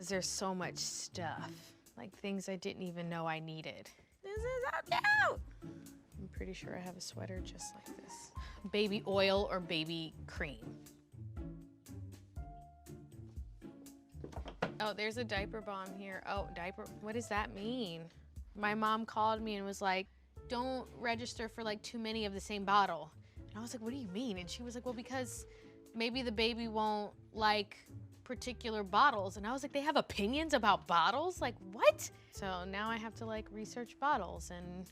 There's so much stuff, like things I didn't even know I needed. This is so cute. I'm pretty sure I have a sweater just like this. Baby oil or baby cream. Oh, there's a diaper bomb here. Oh, diaper, what does that mean? My mom called me and was like, don't register for like too many of the same bottle. And I was like, what do you mean? And she was like, well, because maybe the baby won't like particular bottles. And I was like, they have opinions about bottles? Like, what? So now I have to like research bottles and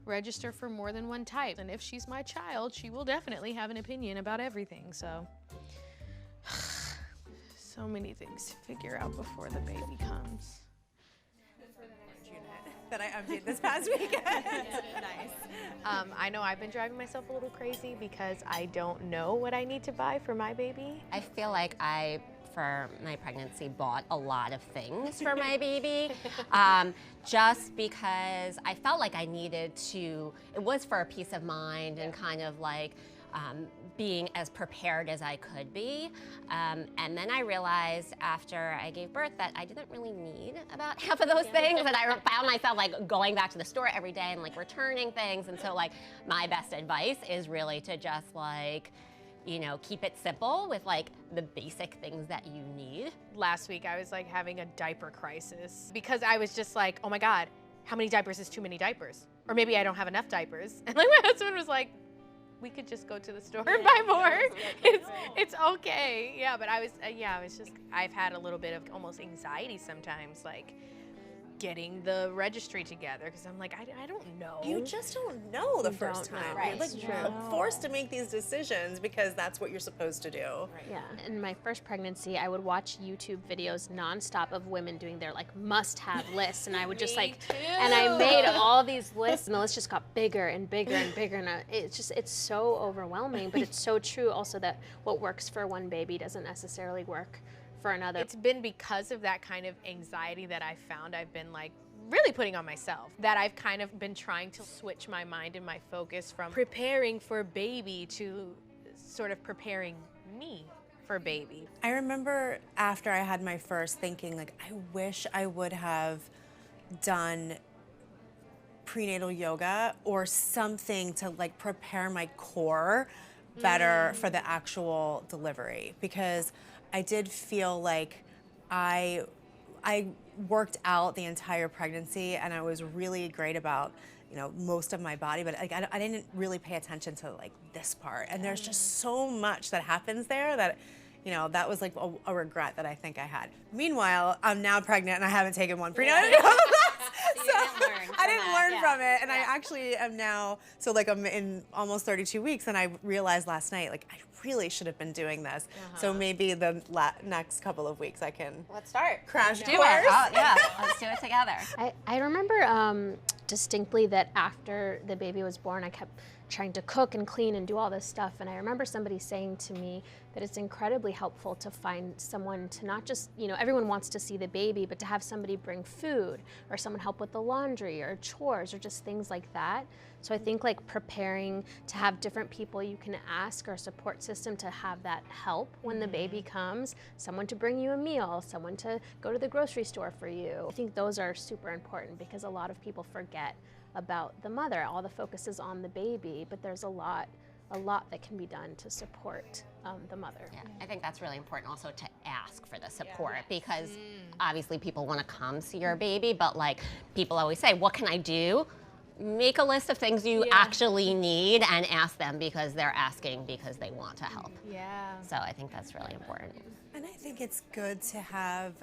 register for more than one type. And if she's my child, she will definitely have an opinion about everything, so. So many things to figure out before the baby comes. That I emptied this past weekend. Nice. I know I've been driving myself a little crazy because I don't know what I need to buy for my baby. I feel like I, for my pregnancy, bought a lot of things for my baby, just because I felt like I needed to, it was for a peace of mind and kind of like being as prepared as I could be. And then I realized after I gave birth that I didn't really need about half of those things, and I found myself like going back to the store every day and like returning things. And so like my best advice is really to just like, you know, keep it simple with like the basic things that you need. Last week I was like having a diaper crisis because I was just like, oh my God, how many diapers is too many diapers? Or maybe I don't have enough diapers. And like my husband was like, we could just go to the store and buy more. It's okay. Yeah, but I was just, I've had a little bit of almost anxiety sometimes, like getting the registry together, because I'm like, I don't know. You just don't know the first time. Right. You're like forced to make these decisions because that's what you're supposed to do. Right. Yeah. In my first pregnancy, I would watch YouTube videos nonstop of women doing their like must-have lists, and I would just like, and I made all these lists, and the list just got bigger and bigger and bigger, and it's so overwhelming. But it's so true also that what works for one baby doesn't necessarily work for another. It's been because of that kind of anxiety that I found I've been like really putting on myself, that I've kind of been trying to switch my mind and my focus from preparing for baby to sort of preparing me for baby. I remember after I had my first thinking like, I wish I would have done prenatal yoga or something to like prepare my core better for the actual delivery, because I did feel like I worked out the entire pregnancy and I was really great about, you know, most of my body, but like I didn't really pay attention to like this part. And there's just so much that happens there that, you know, that was like a regret that I think I had. Meanwhile, I'm now pregnant and I haven't taken one prenatal yoga class. I didn't learn from it, and I actually am now, so like I'm in almost 32 weeks, and I realized last night, like I really should have been doing this. So maybe the next couple of weeks I can Let's start. crash Do course. it. Oh, yeah, let's do it together. I remember distinctly that after the baby was born, I kept trying to cook and clean and do all this stuff. And I remember somebody saying to me that it's incredibly helpful to find someone to not just, you know, everyone wants to see the baby, but to have somebody bring food or someone help with the laundry or chores or just things like that. So I think like preparing to have different people you can ask or a support system to have that help when the baby comes, someone to bring you a meal, someone to go to the grocery store for you. I think those are super important because a lot of people forget about the mother. All the focus is on the baby, but there's a lot that can be done to support the mother. Yeah, I think that's really important also to ask for the support because obviously people want to come see your baby, but like people always say, what can I do? Make a list of things you actually need and ask them because they're asking because they want to help. Yeah. So I think that's really important. And I think it's good to have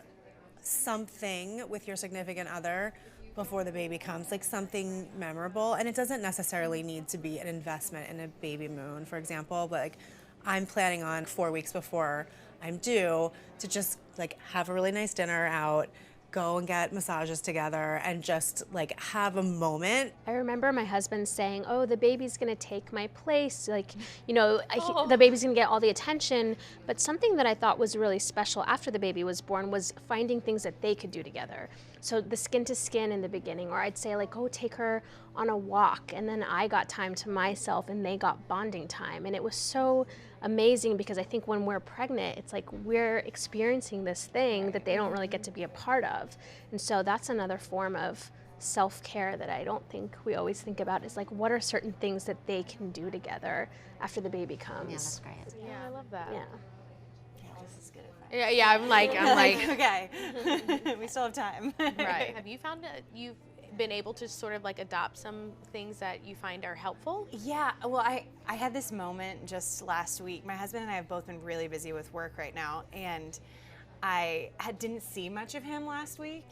something with your significant other before the baby comes, like something memorable. And it doesn't necessarily need to be an investment in a baby moon, for example, but like I'm planning on 4 weeks before I'm due to just like have a really nice dinner out, go and get massages together and just like have a moment. I remember my husband saying, oh, the baby's gonna take my place. Like, you know, the baby's gonna get all the attention. But something that I thought was really special after the baby was born was finding things that they could do together. So the skin to skin in the beginning, or I'd say like, go take her on a walk. And then I got time to myself and they got bonding time. And it was so amazing because I think when we're pregnant, it's like we're experiencing this thing that they don't really get to be a part of. And so that's another form of self-care that I don't think we always think about, is like, what are certain things that they can do together after the baby comes. Yeah, that's great. Yeah, I love that. Yeah. This is good advice. Yeah, I'm like, Okay, we still have time. right. Have you found that you've been able to sort of like adopt some things that you find are helpful? Yeah, well, I had this moment just last week. My husband and I have both been really busy with work right now, and didn't see much of him last week.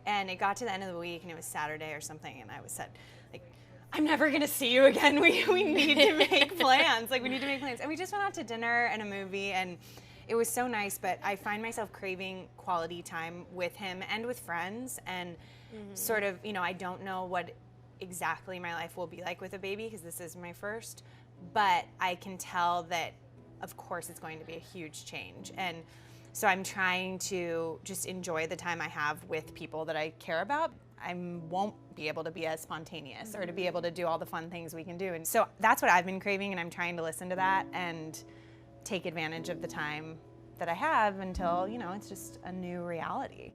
And it got to the end of the week, and it was Saturday or something, and I was said, like, I'm never gonna see you again. We need to make plans. Like, we need to make plans. And we just went out to dinner and a movie, and it was so nice. But I find myself craving quality time with him and with friends, and sort of, you know, I don't know what exactly my life will be like with a baby because this is my first, but I can tell that, of course, it's going to be a huge change. And so I'm trying to just enjoy the time I have with people that I care about. I won't be able to be as spontaneous or to be able to do all the fun things we can do. And so that's what I've been craving, and I'm trying to listen to that and take advantage of the time that I have until, you know, it's just a new reality.